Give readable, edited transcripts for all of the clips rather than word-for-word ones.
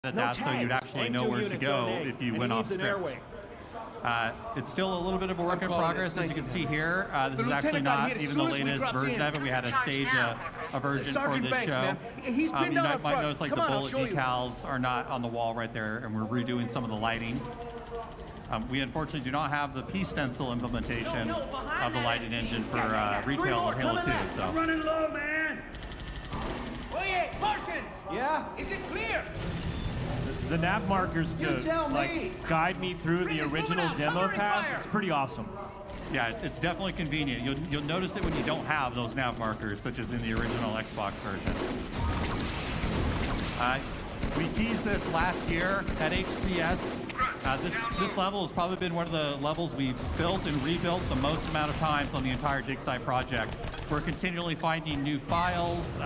at that, so you'd actually know where to go if you went off script. It's still a little bit of a work in progress, as you can see here. This is actually not even the latest version of it. We had to stage a version for this show. You might notice like the bullet decals are not on the wall right there, and we're redoing some of the lighting. We unfortunately do not have the P-stencil implementation of the lighting engine for retail or Halo 2. So. I'm running low, man. Oye, Parsons! Yeah? Is it clear? The nav markers to guide me through the original demo path, it's pretty awesome. Yeah, it's definitely convenient. You'll notice it when you don't have those nav markers, such as in the original Xbox version. We teased this last year at HCS. This level has probably been one of the levels we've built and rebuilt the most amount of times on the entire Digsite project. We're continually finding new files,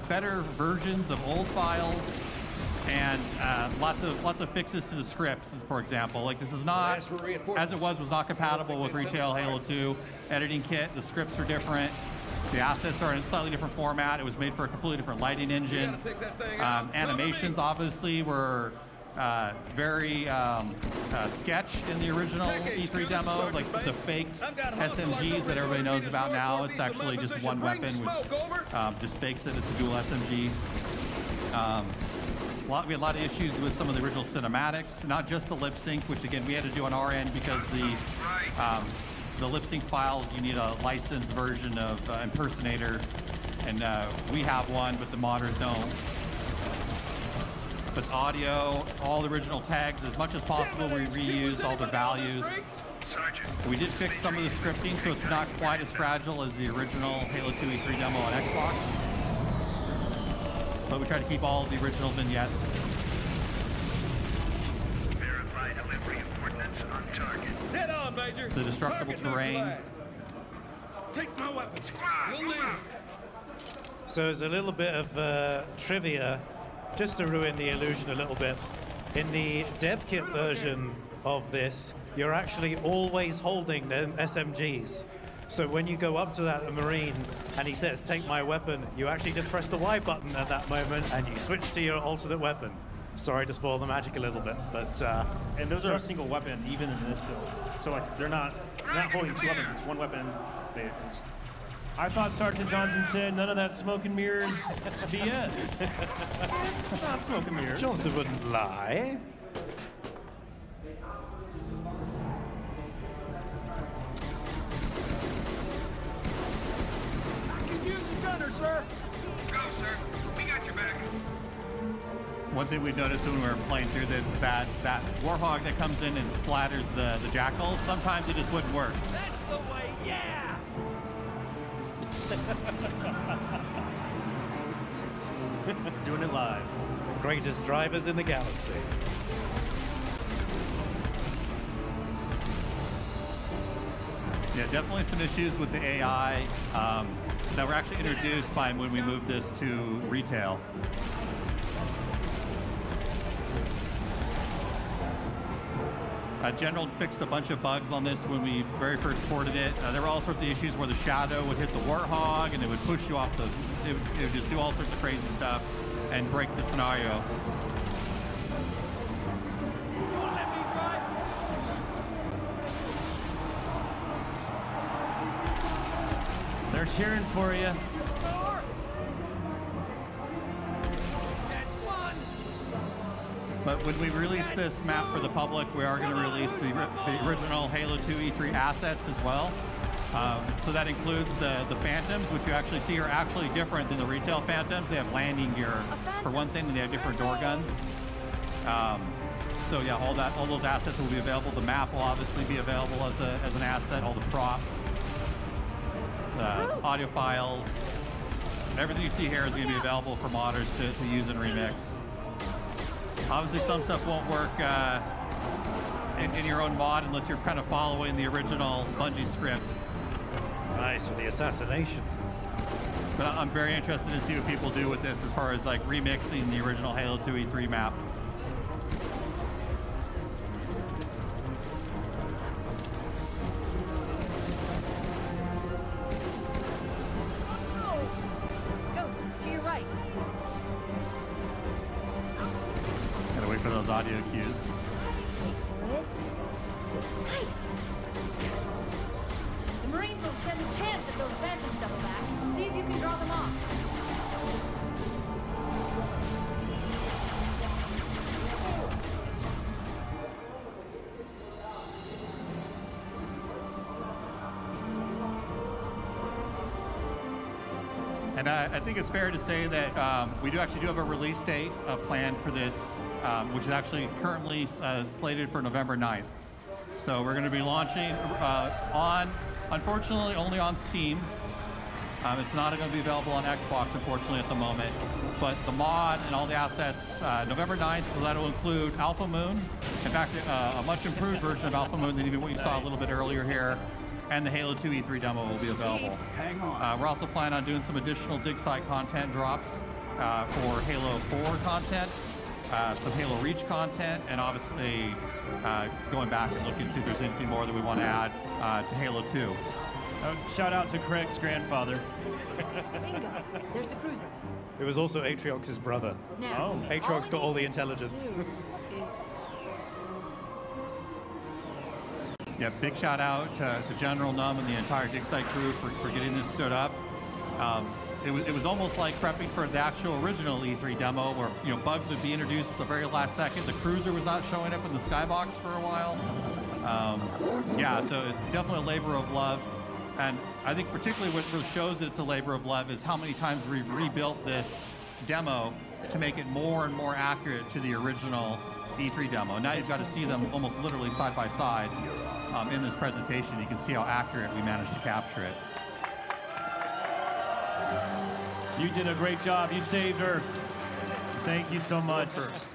better versions of old files, and lots of fixes to the scripts, for example. Like this is not, as it was not compatible with retail Halo 2 editing kit. The scripts are different. The assets are in a slightly different format. It was made for a completely different lighting engine. Animations obviously were very sketch in the original E3 demo, like the faked SMGs that everybody knows about now. It's actually just one weapon, just fakes it. It's a dual SMG. We had a lot of issues with some of the original cinematics, not just the lip sync, which again we had to do on our end because the lip sync files, you need a licensed version of Impersonator, and we have one, but the modders don't. But audio, all the original tags, as much as possible, we reused all the values. We did fix some of the scripting, so it's not quite as fragile as the original Halo 2 E3 demo on Xbox. But we try to keep all of the original vignettes. Verify delivery of coordinates on target. Head on, Major. The destructible terrain. Take my weapons. You'll need it. So there's a little bit of trivia, just to ruin the illusion a little bit. In the dev kit version of this, you're actually always holding them SMGs. So when you go up to that Marine and he says, take my weapon, you actually just press the Y button at that moment and you switch to your alternate weapon. Sorry to spoil the magic a little bit, but... and those are a single weapon, even in this build. So like, they're not holding two weapons, it's one weapon. I thought Sergeant Johnson said none of that smoke and mirrors BS. It's not smoke and mirrors. Johnson wouldn't lie. One thing we noticed when we were playing through this is that Warhog that comes in and splatters the jackals, sometimes it just wouldn't work. That's the way, yeah! Doing it live. Greatest drivers in the galaxy. Yeah, definitely some issues with the AI that were actually introduced by when we moved this to retail. General fixed a bunch of bugs on this when we very first ported it. There were all sorts of issues where the shadow would hit the Warthog and it would push you off the... It would just do all sorts of crazy stuff and break the scenario. They're cheering for you. But when we release this map for the public, we are going to release the original Halo 2 E3 assets as well. So that includes the Phantoms, which you actually see are actually different than the retail Phantoms. They have landing gear for one thing, and they have different door guns. So yeah, all those assets will be available. The map will obviously be available as an asset. All the props, the audio files, everything you see here is going to be available for modders to use and remix. Obviously, some stuff won't work in your own mod unless you're kind of following the original Bungie script. Nice, with the assassination. But I'm very interested to see what people do with this as far as like remixing the original Halo 2 E3 map. Ghosts, to your right. for those audio cues. Wait for it. Nice. The Marines won't stand a chance if those Phantoms double back. See if you can draw them off. And I think it's fair to say that we do have a release date planned for this, which is actually currently slated for November 9th. So we're going to be launching unfortunately, only on Steam. It's not going to be available on Xbox, unfortunately, at the moment. But the mod and all the assets, November 9th, so that'll include Alpha Moon. In fact, a much improved version of Alpha Moon than even what you saw a little bit earlier here. And the Halo 2 E3 demo will be available. Hang on. We're also planning on doing some additional Digsite content drops for Halo 4 content, some Halo Reach content, and obviously going back and looking to see if there's anything more that we want to add to Halo 2. Shout out to Craig's grandfather. Bingo. There's the cruiser. It was also Atriox's brother. Now, Oh. Atriox got all the we need to intelligence. do is Yeah, big shout out to General Num and the entire Digsite crew for getting this stood up. It was almost like prepping for the actual original E3 demo where bugs would be introduced at the very last second. The cruiser was not showing up in the skybox for a while. Yeah, so it's definitely a labor of love. And I think particularly what really shows that it's a labor of love is how many times we've rebuilt this demo to make it more and more accurate to the original E3 demo. Now you've got to see them almost literally side by side in this presentation. You can see how accurate we managed to capture it. You did a great job. You saved Earth. Thank you so much. First.